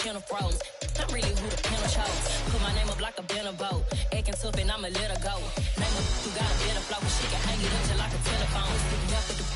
channel froze. I'm really who the panel chose. Put my name up like a banner boat. Acting tough and I'ma let her go. Name up who got a better flow. She can hang it up just like a telephone. Stick me up with the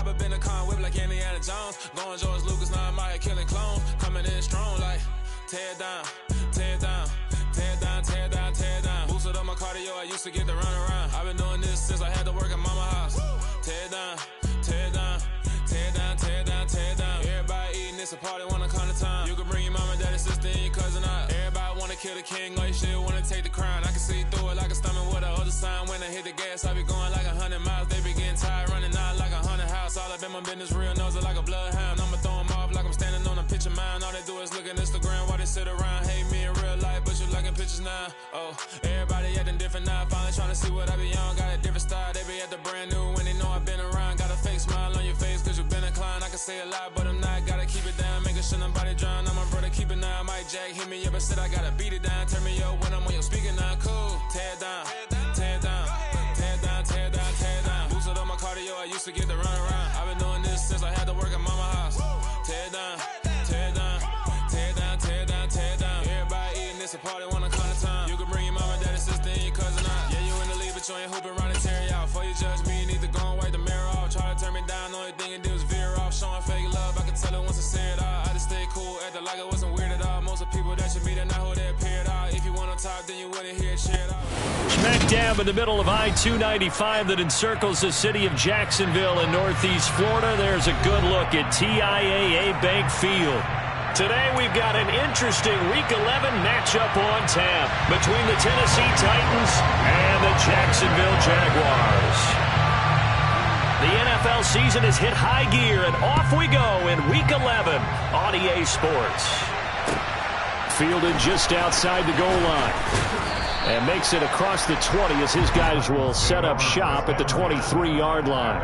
I've been a con whip like Indiana Jones. Going George Lucas, now I'm out here killing clones. Coming in strong like tear down, tear down, tear down, tear down, tear down. Boosted up my cardio, I used to get to run around. I've been doing this since I had to work at mama house. Tear down, tear down, tear down, tear down, tear down. Everybody eating, it's a party, wanna come to time. You can bring your mama, daddy, sister, and your cousin out. Everybody wanna kill the king, or you shit wanna take the crown. I can see through it like a stomach with a other sign. When I hit the gas, I be going like 100 miles. They be getting tired, running out like 100 house. All up in my business, real nose like a bloodhound. I'ma throw them off like I'm standing on a picture mine. All they do is look at Instagram while they sit around. Hate me in real life, but you liking pictures now. Oh, everybody acting different now. Finally trying to see what I be on. Got a different style, they be at the brand new when they know I've been around. Got a fake smile on your face cause you been inclined. I can say a lot, but I'm not. Gotta keep it down, making sure nobody drown. I'm my brother, keep it now. Mike Jack hit me up and said I gotta beat it down. Turn me up when I'm on your speaker now. Cool, tear down, tear down, tear down, tear down, tear down. Boosted up my cardio, I used to get to run around. I've been doing this since I had to work at mama house. Tear down, tear down, tear down, tear down, tear down. Everybody eating, it's a party, wanna come to time. You can bring your mama, daddy, sister, and your cousin out. Yeah, you in the league, but you ain't hooping, running, tearing out. Before you judge me, you need to go and wipe the mirror off. Try to turn me down, the only thing you do is veer off. Showing fake love, I can tell it once I say it all. I just stay cool, acting like it wasn't weird at all. Most of the people that you meet are not who they appear at all. If you want to talk, then you wouldn't hear it, shit at all. Smack dab in the middle of I-295 that encircles the city of Jacksonville in northeast Florida. There's a good look at TIAA Bank Field. Today we've got an interesting Week 11 matchup on tap between the Tennessee Titans and the Jacksonville Jaguars. The NFL season has hit high gear, and off we go in Week 11 on EA Sports. Fielded just outside the goal line. And makes it across the 20 as his guys will set up shop at the 23-yard line.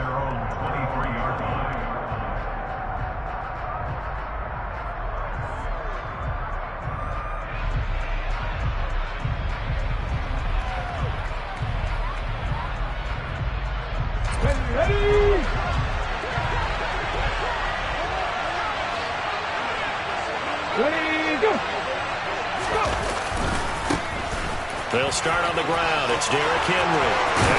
They'll start on the ground. It's Derrick Henry.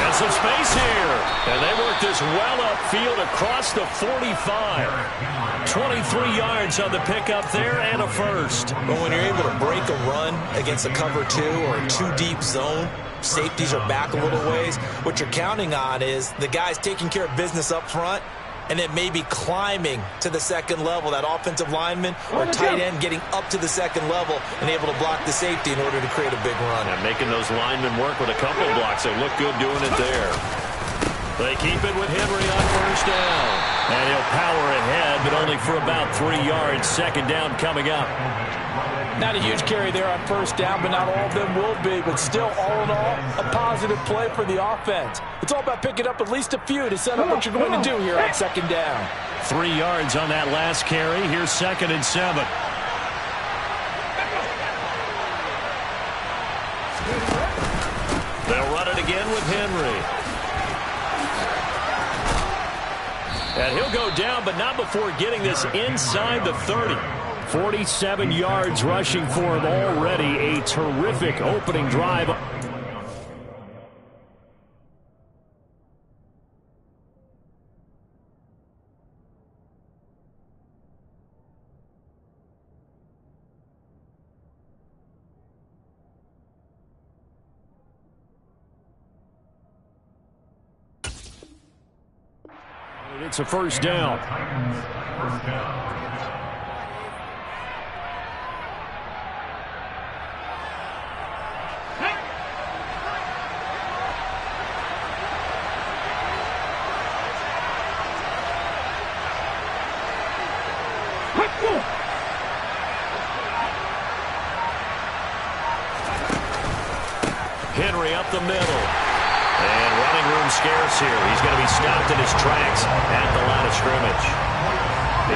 And some space here. And they work this well upfield across the 45. 23 yards on the pickup there and a first. But when you're able to break a run against a cover two or a two-deep zone, safeties are back a little ways. What you're counting on is the guys taking care of business up front and then maybe climbing to the second level, that offensive lineman or tight end getting up to the second level and able to block the safety in order to create a big run. And making those linemen work with a couple of blocks. They look good doing it there. They keep it with Henry on first down. And he'll power ahead, but only for about 3 yards. Second down coming up. Not a huge carry there on first down, but not all of them will be. But still, all in all, a positive play for the offense. It's all about picking up at least a few to set up what you're going to do here on second down. 3 yards on that last carry. Here's 2nd and 7. They'll run it again with Henry. And he'll go down, but not before getting this inside the 30. 47 yards rushing for him already. A terrific opening drive. It's a first down. Henry up the middle. And running room scarce here. He's going to be stopped in his tracks at the line of scrimmage.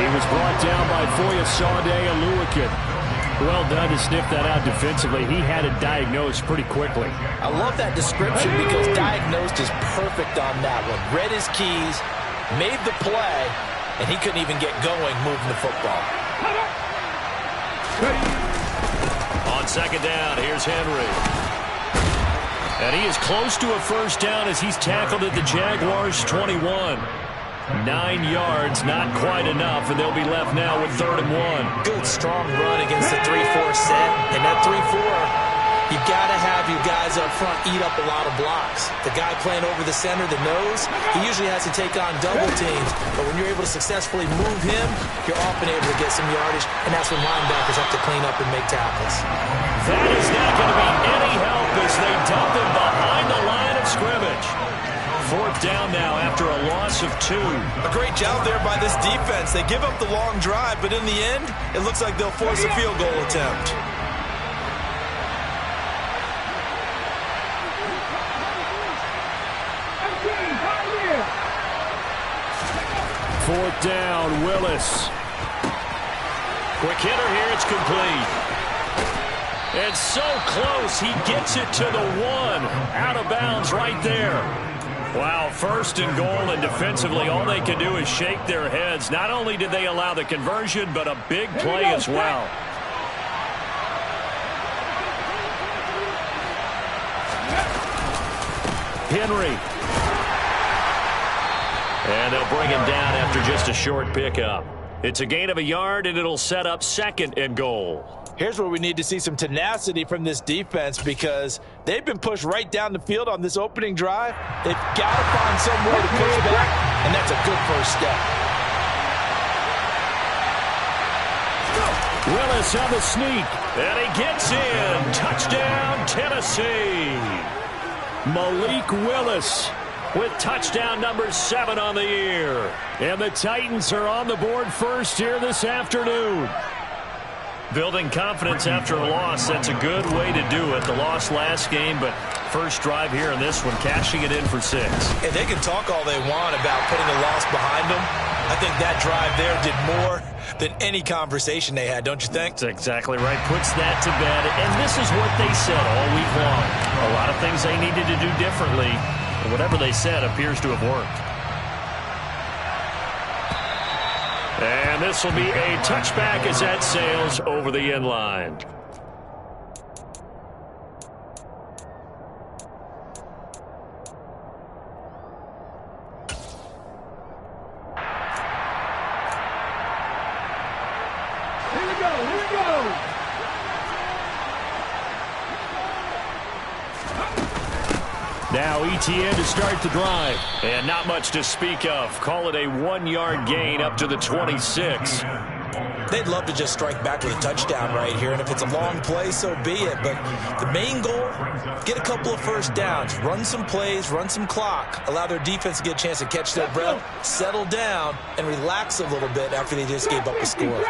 He was brought down by Foyesade Aluakin. Well done to sniff that out defensively. He had it diagnosed pretty quickly. I love that description because diagnosed is perfect on that one. Read his keys, made the play, and he couldn't even get going moving the football. On second down, here's Henry. And he is close to a first down as he's tackled at the Jaguars' 21. 9 yards, not quite enough, and they'll be left now with 3rd and 1. Good, strong run against the 3-4 set. And that 3-4, you've got to have your guys up front eat up a lot of blocks. The guy playing over the center, the nose, he usually has to take on double teams. But when you're able to successfully move him, you're often able to get some yardage, and that's when linebackers have to clean up and make tackles. That is not going to be any help as they dump him behind the line of scrimmage. 4th down now after a loss of 2. A great job there by this defense. They give up the long drive, but in the end, it looks like they'll force a field goal attempt. Fourth down, Willis. Quick hitter here, it's complete. And so close, he gets it to the 1. Out of bounds right there. Wow, 1st and goal, and defensively all they can do is shake their heads. Not only did they allow the conversion, but a big play as well. Henry. And they'll bring him down after just a short pickup. It's a gain of a yard, and it'll set up 2nd and goal. Here's where we need to see some tenacity from this defense because they've been pushed right down the field on this opening drive. They've got to find some way to push back, and that's a good first step. Willis on the sneak. And he gets in. Touchdown, Tennessee. Malik Willis with touchdown number 7 on the year. And the Titans are on the board first here this afternoon. Building confidence after a loss, that's a good way to do it. The loss last game, but first drive here in this one, cashing it in for 6. And they can talk all they want about putting a loss behind them. I think that drive there did more than any conversation they had, don't you think? That's exactly right. Puts that to bed. And this is what they said all week long. A lot of things they needed to do differently. And whatever they said appears to have worked. And this will be a touchback as that sails over the end line. Here we go. Now ETN to start the drive. And not much to speak of. Call it a 1-yard gain up to the 26. They'd love to just strike back with a touchdown right here, and if it's a long play, so be it. But the main goal, get a couple of first downs, run some plays, run some clock, allow their defense to get a chance to catch their breath, settle down, and relax a little bit after they just gave up a score.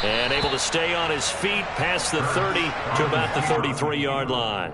And able to stay on his feet past the 30 to about the 33-yard line.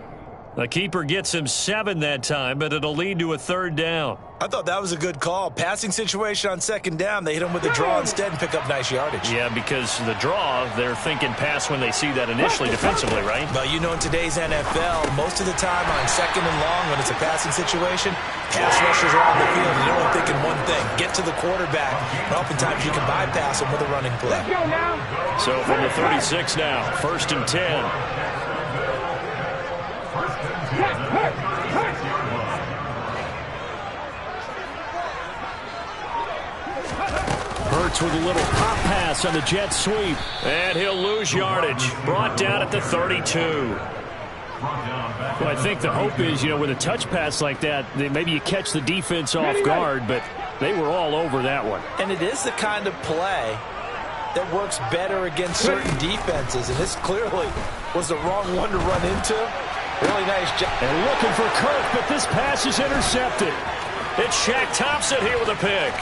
The keeper gets him 7 that time, but it'll lead to a 3rd down. I thought that was a good call. Passing situation on 2nd down. They hit him with a draw instead and pick up nice yardage. Yeah, because the draw, they're thinking pass when they see that initially defensively, right? Well, you know, in today's NFL, most of the time on 2nd and long when it's a passing situation, pass rushers are on the field and they're only thinking one thing, get to the quarterback. And oftentimes you can bypass them with a running play. Let's go now. So from the 36 now, 1st and 10. Hurts with a little pop pass on the jet sweep. And he'll lose yardage. Brought down at the 32. Well, I think the hope is, with a touch pass like that, maybe you catch the defense off guard, but they were all over that one. And it is the kind of play that works better against certain defenses, and this clearly was the wrong one to run into. Really nice job. And looking for Kirk, but this pass is intercepted. It's Shaq Thompson here with a pick.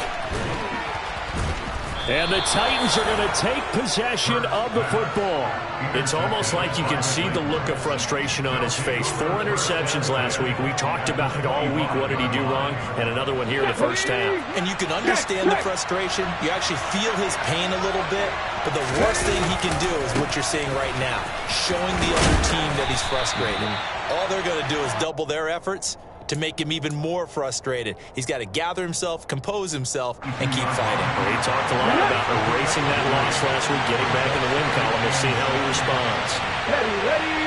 And the Titans are going to take possession of the football. It's almost like you can see the look of frustration on his face. 4 interceptions last week. We talked about it all week. What did he do wrong? And another one here in the first half. And you can understand the frustration. You actually feel his pain a little bit. But the worst thing he can do is what you're seeing right now, showing the other team that he's frustrated. All they're going to do is double their efforts to make him even more frustrated. He's got to gather himself, compose himself, and keep fighting. Well, he talked a lot about erasing that loss last week, getting back in the win column. We'll see how he responds. Ready,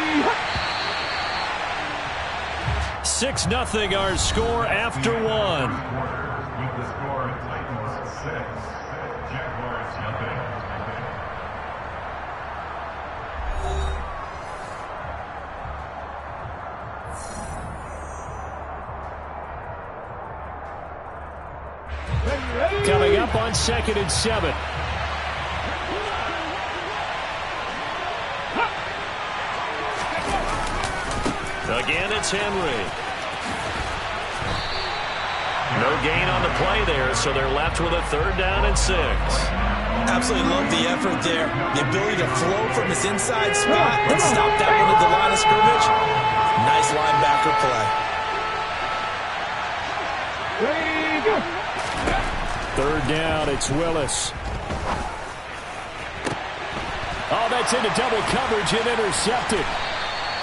6-0 our score after 1. Keep the score at Titans 6, Jaguars nothing. Coming up on 2nd and 7. Again, it's Henry. No gain on the play there, so they're left with a 3rd down and 6. Absolutely love the effort there. The ability to flow from his inside spot and stop that one at the line of scrimmage. Nice linebacker play. 3rd down, it's Willis. Oh, that's into double coverage and intercepted.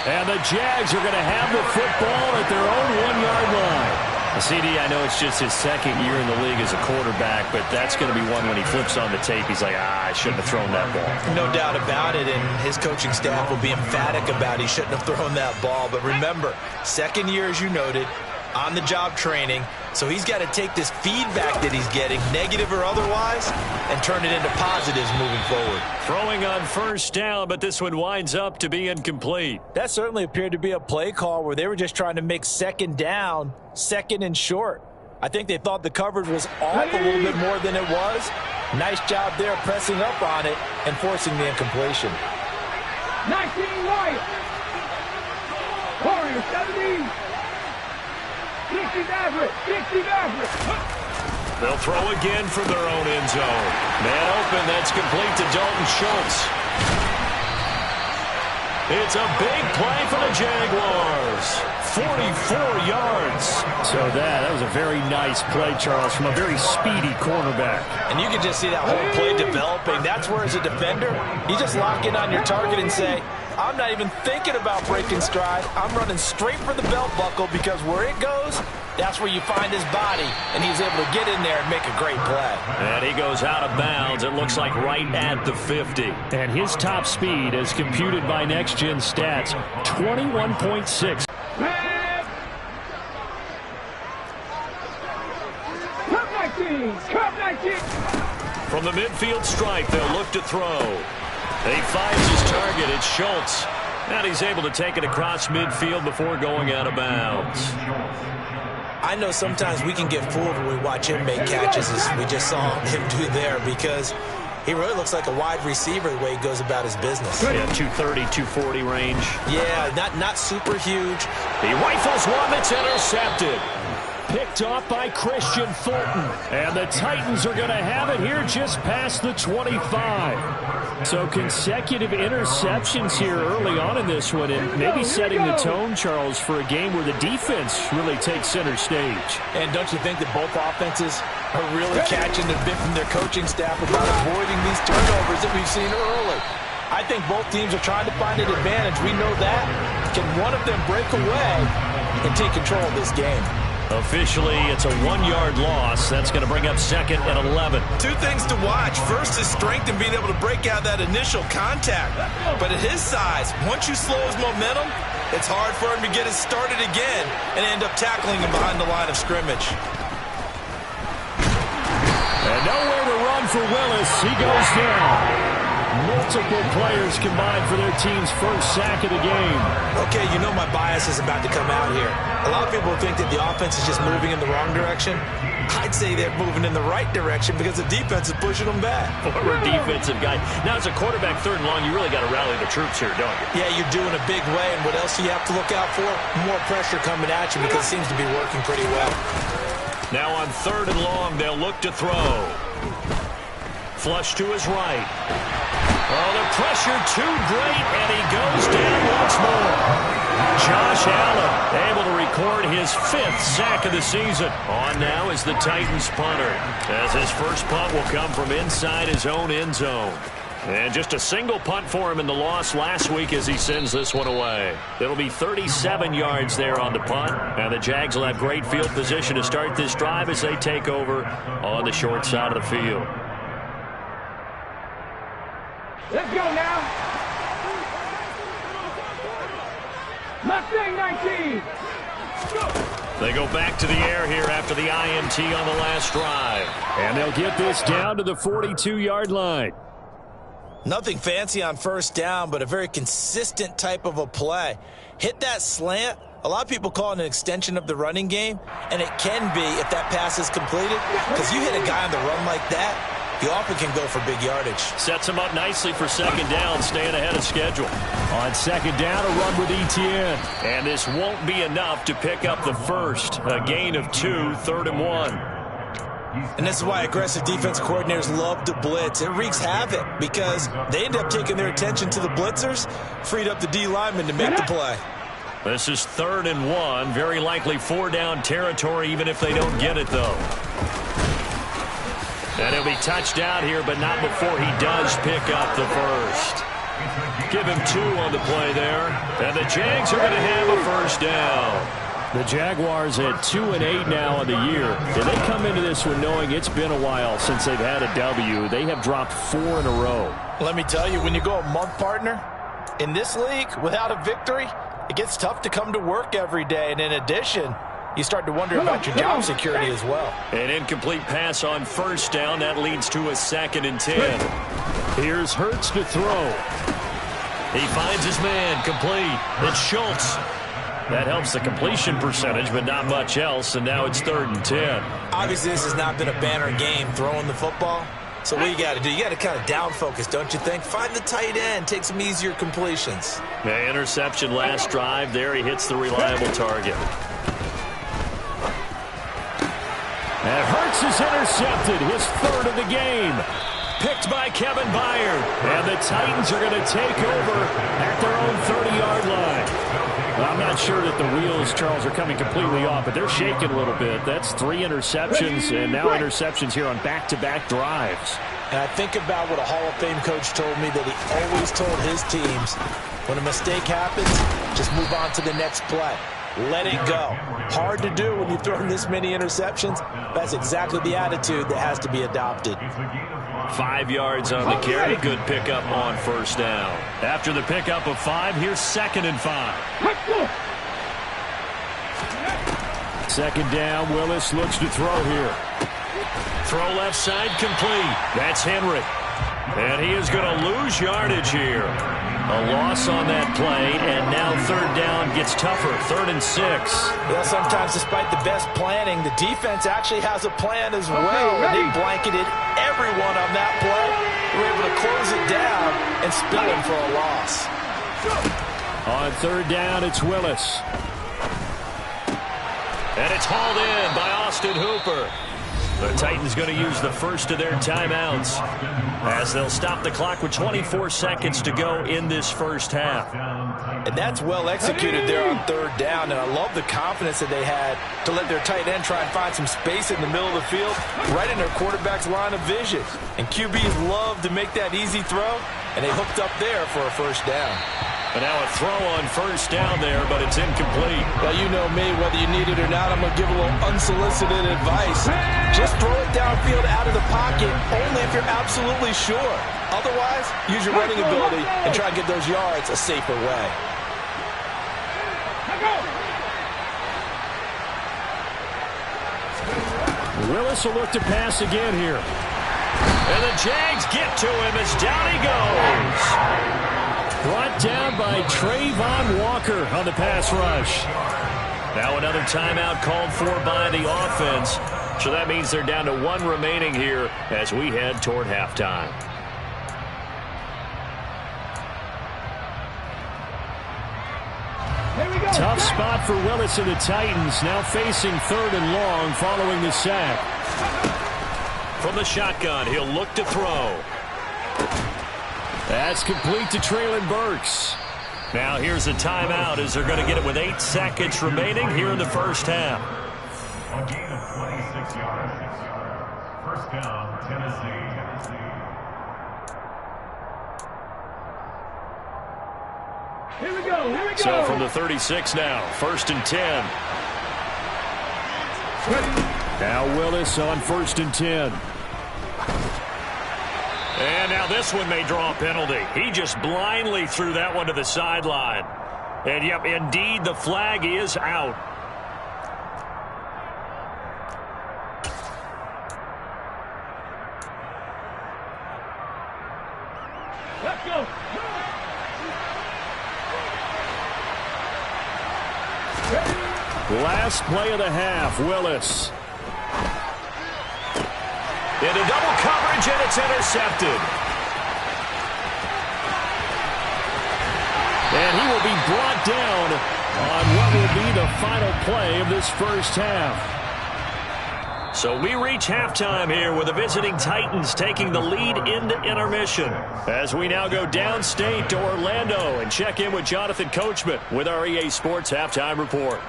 And the Jags are going to have the football at their own 1-yard line. CD, I know it's just his 2nd year in the league as a quarterback, but that's going to be one when he flips on the tape. He's like, I shouldn't have thrown that ball. No doubt about it, and his coaching staff will be emphatic about he shouldn't have thrown that ball. But remember, 2nd year, as you noted, on-the-job training. So he's got to take this feedback that he's getting, negative or otherwise, and turn it into positives moving forward. Throwing on 1st down, but this one winds up to be incomplete. That certainly appeared to be a play call where they were just trying to make 2nd down, 2nd and short. I think they thought the coverage was off a little bit more than it was. Nice job there pressing up on it and forcing the incompletion. 19 right. Warriors 17. 60 average. They'll throw again from their own end zone. Man open, that's complete to Dalton Schultz. It's a big play for the Jaguars. 44 yards. So that was a very nice play, Charles, from a very speedy cornerback. And you can just see that whole play developing. That's where, as a defender, you just lock in on your target and say, I'm not even thinking about breaking stride. I'm running straight for the belt buckle because where it goes, that's where you find his body. And he's able to get in there and make a great play. And he goes out of bounds. It looks like right at the 50. And his top speed, as computed by Next Gen Stats, 21.6. From the midfield stripe, they'll look to throw. He finds his target. It's Schultz. And he's able to take it across midfield before going out of bounds. I know sometimes we can get fooled when we watch him make catches, as we just saw him do there, because he really looks like a wide receiver the way he goes about his business. Yeah, 230, 240 range. Yeah, not super huge. He rifles one that's intercepted. Picked off by Christian Fulton. And the Titans are going to have it here just past the 25. So consecutive interceptions here early on in this one, and maybe setting the tone, Charles, for a game where the defense really takes center stage. And don't you think that both offenses are really catching the bit from their coaching staff about avoiding these turnovers that we've seen early? I think both teams are trying to find an advantage. We know that. Can one of them break away and take control of this game? Officially, it's a 1-yard loss. That's going to bring up 2nd and 11. Two things to watch. First, his strength in being able to break out that initial contact. But at his size, once you slow his momentum, it's hard for him to get it started again and end up tackling him behind the line of scrimmage. And nowhere to run for Willis. He goes down. Multiple players combined for their team's first sack of the game. Okay, you know my bias is about to come out here. A lot of people think that the offense is just moving in the wrong direction. I'd say they're moving in the right direction because the defense is pushing them back. Former defensive guy. Now, as a quarterback, 3rd and long, you really got to rally the troops here, don't you? Yeah, you're doing a big way, and what else do you have to look out for? More pressure coming at you because it seems to be working pretty well. Now on 3rd and long, they'll look to throw. Flush to his right. Oh, the pressure too great, and he goes down once more. Josh Allen able to record his 5th sack of the season. On now is the Titans punter, as his first punt will come from inside his own end zone. And just a single punt for him in the loss last week as he sends this one away. It'll be 37 yards there on the punt. And the Jags will have great field position to start this drive as they take over on the short side of the field. Let's go now. Mustang 19. They go back to the air here after the INT on the last drive. And they'll get this down to the 42-yard line. Nothing fancy on 1st down, but a very consistent type of a play. Hit that slant. A lot of people call it an extension of the running game, and it can be if that pass is completed, because you hit a guy on the run like that, you often can go for big yardage. Sets him up nicely for 2nd down, staying ahead of schedule. On 2nd down, a run with Etienne. And this won't be enough to pick up the first. A gain of 2, 3rd and 1. And this is why aggressive defense coordinators love to blitz. It wreaks havoc because they end up taking their attention to the blitzers, freed up the D lineman to make the play. This is 3rd and 1. Very likely 4-down territory, even if they don't get it, though. And he'll be touched out here, but not before he does pick up the first. Give him 2 on the play there. And the Jags are going to have a 1st down. The Jaguars at 2-8 now on the year. And they come into this one knowing it's been a while since they've had a W. They have dropped 4 in a row. Let me tell you, when you go a month, partner, in this league, without a victory, it gets tough to come to work every day. And in addition, you start to wonder about your job security as well. An incomplete pass on 1st down. That leads to a 2nd and 10. Here's Hurts to throw. He finds his man, complete. It's Schultz. That helps the completion percentage, but not much else, and now it's 3rd and 10. Obviously, this has not been a banner game throwing the football. So what you got to do, you got to kind of down focus, don't you think? Find the tight end, take some easier completions. The interception last drive there. He hits the reliable target. And Hurts is intercepted, his 3rd of the game. Picked by Kevin Byard. And the Titans are going to take over at their own 30-yard line. Well, I'm not sure that the wheels, Charles, are coming completely off, but they're shaking a little bit. That's 3 interceptions, and now interceptions here on back-to-back drives. And I think about what a Hall of Fame coach told me, that he always told his teams, when a mistake happens, just move on to the next play. Let it go. Hard to do when you've thrown this many interceptions. That's exactly the attitude that has to be adopted. 5 yards on the carry. Good pickup on 1st down. After the pickup of 5, here's 2nd and 5. 2nd down, Willis looks to throw here. Throw left side, complete. That's Henry. And he is going to lose yardage here. A loss on that play, and now 3rd down gets tougher. 3rd and 6. Well, sometimes despite the best planning, the defense actually has a plan as well. And they blanketed everyone on that play. They were able to close it down and spill him for a loss. On 3rd down, it's Willis. And it's hauled in by Austin Hooper. The Titans going to use the first of their timeouts as they'll stop the clock with 24 seconds to go in this first half. And that's well executed there on 3rd down, and I love the confidence that they had to let their tight end try and find some space in the middle of the field, right in their quarterback's line of vision. And QBs love to make that easy throw, and they hooked up there for a 1st down. And now a throw on 1st down there, but it's incomplete. Well, you know me, whether you need it or not, I'm going to give a little unsolicited advice. Just throw it downfield out of the pocket, only if you're absolutely sure. Otherwise, use your running ability and try and get those yards a safer way. Willis will look to pass again here. And the Jags get to him as down he goes. Brought down by Trayvon Walker on the pass rush. Now another timeout called for by the offense. So that means they're down to one remaining here as we head toward halftime. Tough spot for Willis and the Titans, now facing 3rd and long following the sack. From the shotgun, he'll look to throw. That's complete to Treylon Burks. Now here's a timeout as they're going to get it with 8 seconds remaining here in the first half. A gain of 26 yards. First down, Tennessee. Here we go. So from the 36 now, 1st and 10. Now Willis on 1st and 10. And now this one may draw a penalty. He just blindly threw that one to the sideline. And yep, indeed, the flag is out. Let's go. Last play of the half, Willis. Into double coverage, and it's intercepted. And he will be brought down on what will be the final play of this first half. So we reach halftime here with the visiting Titans taking the lead into intermission. As we now go downstate to Orlando and check in with Jonathan Coachman with our EA Sports Halftime Report.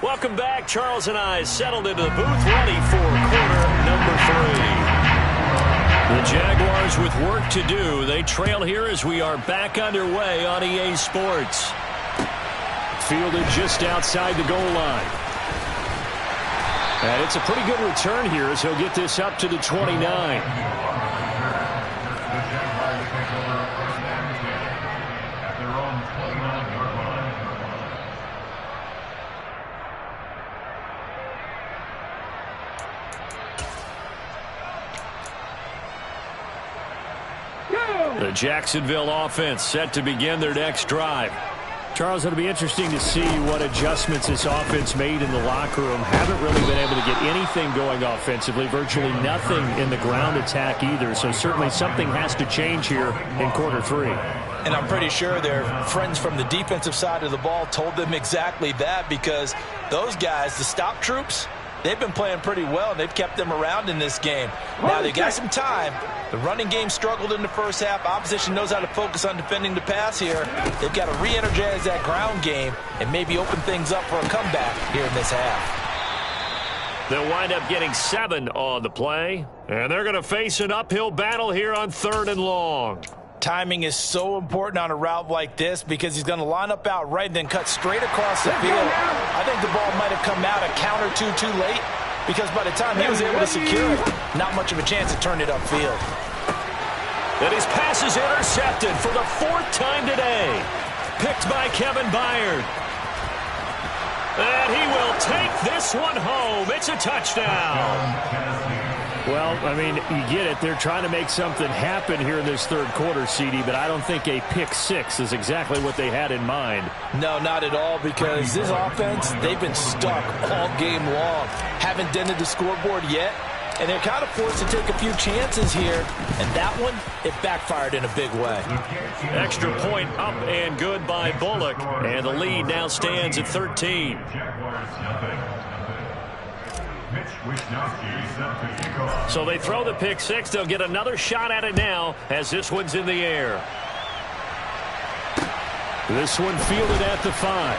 Welcome back. Charles and I settled into the booth ready for quarter number 3. The Jaguars with work to do. They trail here as we are back underway on EA Sports. Fielded just outside the goal line. And it's a pretty good return here as he'll get this up to the 29. The Jacksonville offense set to begin their next drive. Charles, it'll be interesting to see what adjustments this offense made in the locker room. Haven't really been able to get anything going offensively. Virtually nothing in the ground attack either. So certainly something has to change here in quarter 3. And I'm pretty sure their friends from the defensive side of the ball told them exactly that, because those guys, the stop troops, they've been playing pretty well. They've kept them around in this game. Now they got some time. The running game struggled in the first half. Opposition knows how to focus on defending the pass here. They've got to re-energize that ground game and maybe open things up for a comeback here in this half. They'll wind up getting 7 on the play. And they're going to face an uphill battle here on 3rd and long. Timing is so important on a route like this because he's going to line up out right and then cut straight across the field. I think the ball might have come out a count or two too late, because by the time he was able to secure it, not much of a chance to turn it upfield. And his pass is intercepted for the 4th time today. Picked by Kevin Byard. And he will take this one home. It's a touchdown. Well, I mean, you get it. They're trying to make something happen here in this 3rd quarter, CD, but I don't think a pick 6 is exactly what they had in mind. No, not at all, because this offense, they've been stuck all game long. Haven't dented the scoreboard yet, and they're kind of forced to take a few chances here, and that one, it backfired in a big way. Extra point up and good by Bullock, and the lead now stands at 13. So they throw the pick 6. They'll get another shot at it now as this one's in the air. This one fielded at the 5.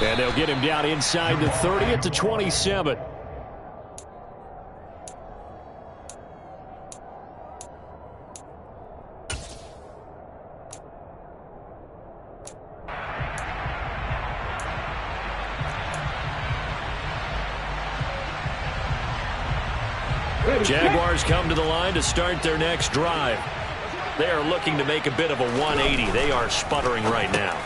And they'll get him down inside the 30 at the 27. Jaguars come to the line to start their next drive. They are looking to make a bit of a 180. They are sputtering right now.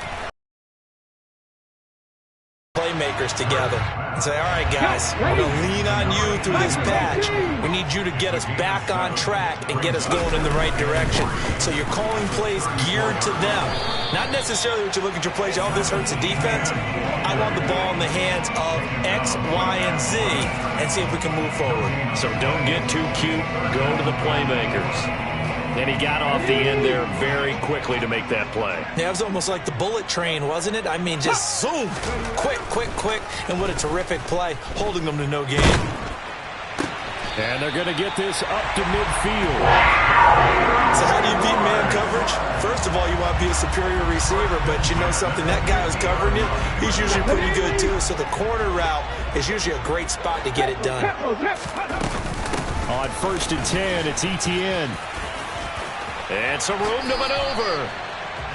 Playmakers together and say, all right, guys, we're going to lean on you through this patch. We need you to get us back on track and get us going in the right direction. So you're calling plays geared to them. Not necessarily what you're looking to plays. Oh, this hurts the defense. I want the ball in the hands of X, Y, and Z and see if we can move forward. So don't get too cute. Go to the playmakers. And he got off the end there very quickly to make that play. Yeah, it was almost like the bullet train, wasn't it? I mean, just zoom. Quick, quick, quick. And what a terrific play, holding them to no gain. And they're going to get this up to midfield. So how do you beat man coverage? First of all, you want to be a superior receiver, but you know something? That guy who's covering you, he's usually pretty good too. So the corner route is usually a great spot to get it done. On 1st and 10, it's ETN. And some room to maneuver.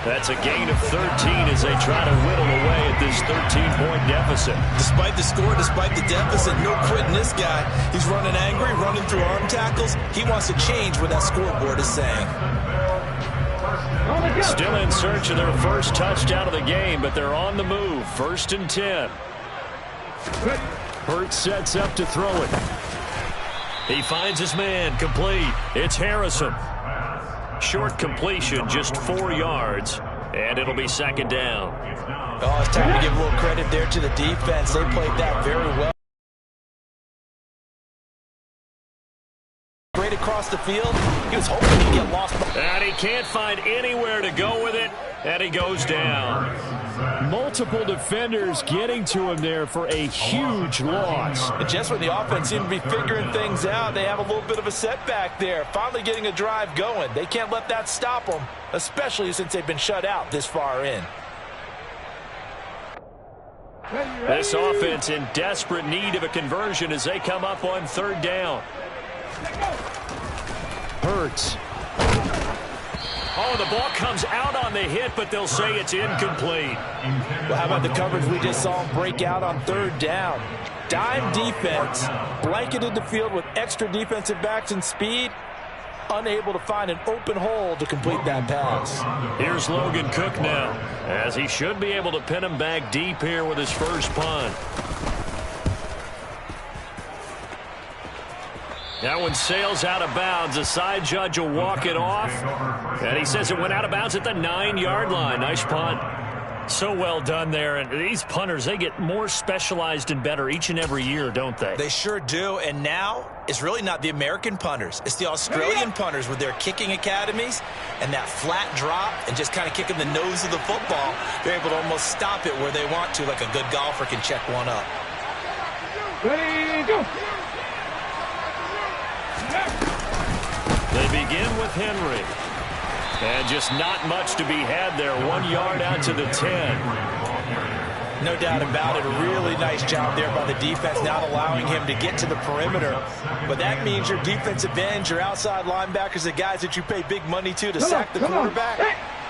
That's a gain of 13 as they try to whittle away at this 13-point deficit. Despite the score, despite the deficit, no quitting this guy. He's running angry, running through arm tackles. He wants to change what that scoreboard is saying. Still in search of their first touchdown of the game, but they're on the move. 1st and 10. Hurts sets up to throw it. He finds his man, complete. It's Harrison. Short completion, just 4 yards, and it'll be 2nd down. Oh, it's time to give a little credit there to the defense. They played that very well. Straight across the field. He was hoping he'd get lost. And he can't find anywhere to go with it, and he goes down. Multiple defenders getting to him there for a huge loss. And just when the offense seemed to be figuring things out, they have a little bit of a setback there. Finally getting a drive going. They can't let that stop them, especially since they've been shut out this far in. This offense in desperate need of a conversion as they come up on 3rd down. Hurts. Oh, the ball comes out on the hit, but they'll say it's incomplete. Well, how about the coverage we just saw him break out on 3rd down? Dime defense, blanketed the field with extra defensive backs and speed, unable to find an open hole to complete that pass. Here's Logan Cook now, as he should be able to pin him back deep here with his first punt. That one sails out of bounds. The side judge will walk it off. And he says it went out of bounds at the 9-yard line. Nice punt. So well done there. And these punters, they get more specialized and better each and every year, don't they? They sure do. And now it's really not the American punters. It's the Australian punters with their kicking academies and that flat drop and just kind of kicking the nose of the football. They're able to almost stop it where they want to, like a good golfer can check one up. Ready, go. They begin with Henry. And just not much to be had there. 1 yard out to the 10. No doubt about it. A really nice job there by the defense, not allowing him to get to the perimeter. But that means your defensive ends, your outside linebackers, the guys that you pay big money to sack the quarterback,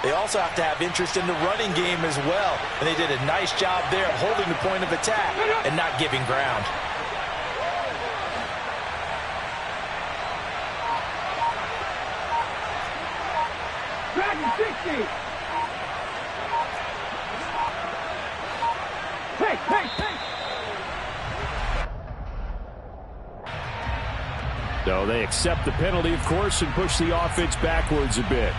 they also have to have interest in the running game as well. And they did a nice job there of holding the point of attack and not giving ground. Dragon 60. Hey. So they accept the penalty, of course, and push the offense backwards a bit.